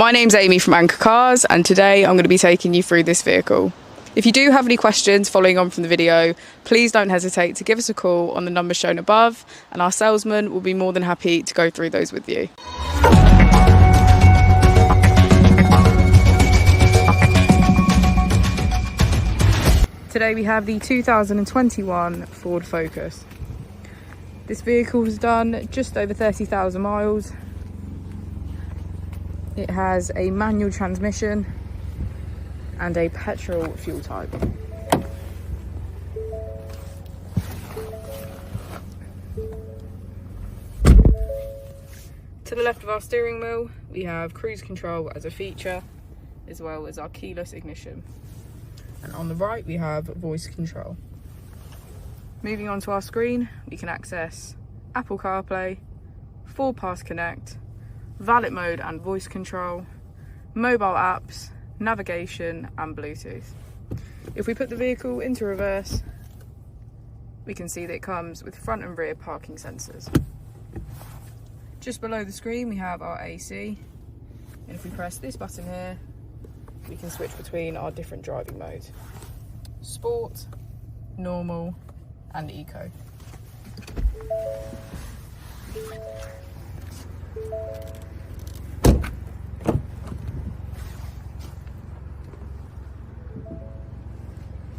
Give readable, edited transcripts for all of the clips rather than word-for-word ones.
My name's Amy from Anchor Cars, and today I'm going to be taking you through this vehicle. If you do have any questions following on from the video, please don't hesitate to give us a call on the number shown above, and our salesman will be more than happy to go through those with you. Today we have the 2021 Ford Focus. This vehicle has done just over 30,000 miles. It has a manual transmission and a petrol fuel type. To the left of our steering wheel, we have cruise control as a feature, as well as our keyless ignition. And on the right, we have voice control. Moving on to our screen, we can access Apple CarPlay, 4Pass Connect, valet mode and voice control, mobile apps, navigation and Bluetooth. If we put the vehicle into reverse, we can see that it comes with front and rear parking sensors. Just below the screen we have our AC, and if we press this button here, we can switch between our different driving modes: Sport, Normal and Eco.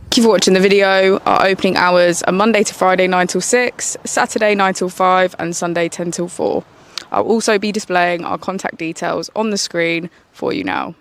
Thank you for watching the video. Our opening hours are Monday to Friday 9 till 6, Saturday 9 till 5 and Sunday 10 till 4. I'll also be displaying our contact details on the screen for you now.